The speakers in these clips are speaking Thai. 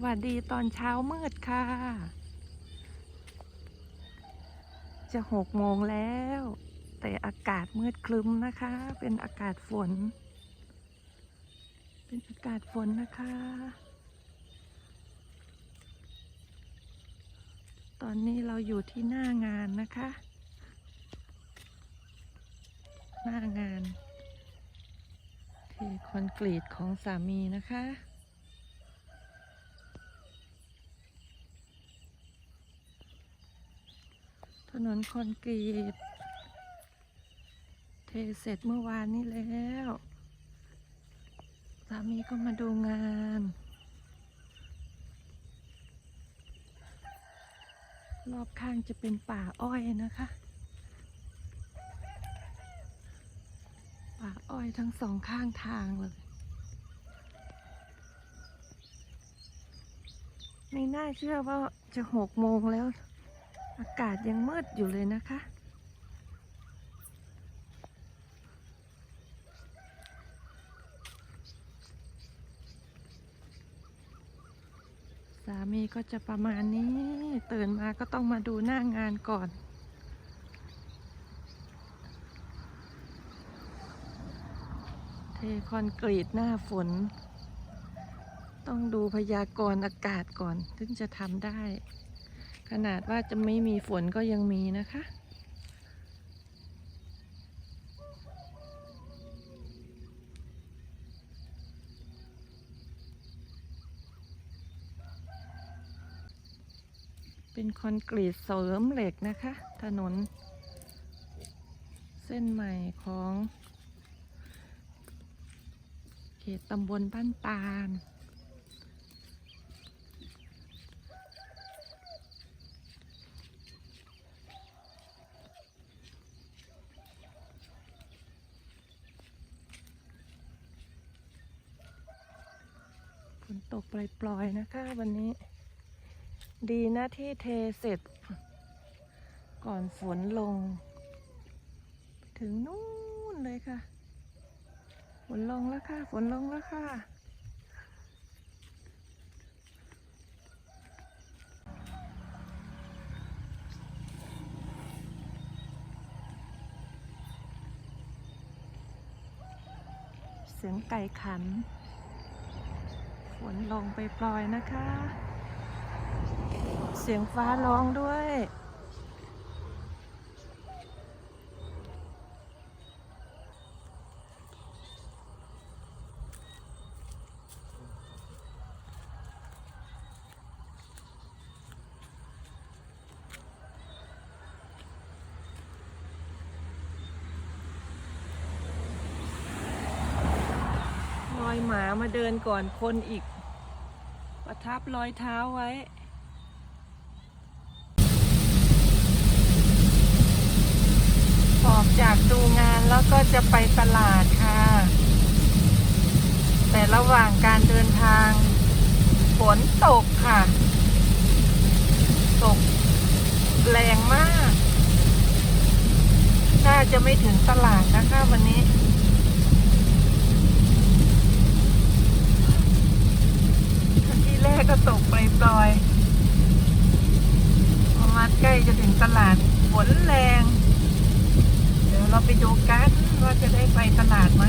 วัสดีตอนเช้ามืดค่ะ จะ6 โมงแล้ว แต่อากาศมืดครึ้มนะคะ เป็นอากาศฝน นะคะ ตอนนี้เราอยู่ที่หน้างานนะคะ หน้างานเทคอนกรีตของสามีนะคะ ถนนคอนกรีตเทเสร็จเมื่อวานนี้แล้ว สามีก็มาดูงาน รอบข้างจะเป็นป่าอ้อยนะคะ ป่าอ้อยทั้งสองข้างทางเลย ไม่น่าเชื่อว่าจะ6 โมงแล้ว อากาศยังมืดอยู่เลยนะคะ สามีก็จะประมาณนี้ ตื่นมาก็ต้องมาดูหน้างานก่อน เทคอนกรีตหน้าฝน ต้องดูพยากรณ์อากาศก่อนถึงจะทำได้ ขนาดว่าจะไม่มีฝนก็ยังมีนะคะ เป็นคอนกรีตเสริมเหล็กนะคะ ถนนเส้นใหม่ของเขตตำบลบ้านตาล ฝนตกปล่อยๆนะคะวันนี้ ดีนะที่เทเสร็จ ก่อนฝนลง ถึงนู่นเลยค่ะ ฝนลงแล้วค่ะ ฝนลงแล้วค่ะ เสียงไก่ขัน ฝนลงไปปล่อยนะคะ เสียงฟ้าร้องด้วยรอยหมามาเดินก่อนคนอีก ประทับรอยเท้าไว้ ออกจากดูงานแล้วก็จะไปตลาดค่ะ แต่ระหว่างการเดินทางฝนตกค่ะ ตกแรงมาก น่าจะไม่ถึงตลาดนะคะวันนี้ ที่แรกก็ตกปล่อยๆพอมาใกล้จะถึงตลาดฝนแรง เดี๋ยวเราไปดูกันว่าจะได้ไปตลาดไหม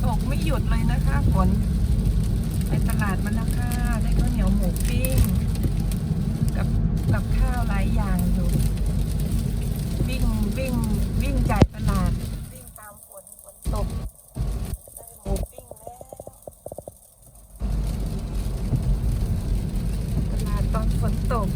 ตกไม่หยุดเลยนะคะฝน ไปตลาดมันนะคะได้ข้าวเหนียวหมูปิ้งกับข้าวหลายอย่างอยู่ วิ่งจ่ายตลาด วิ่งตามฝนตกได้หมูปิ้งแล้ว ตลาดตอนฝนตก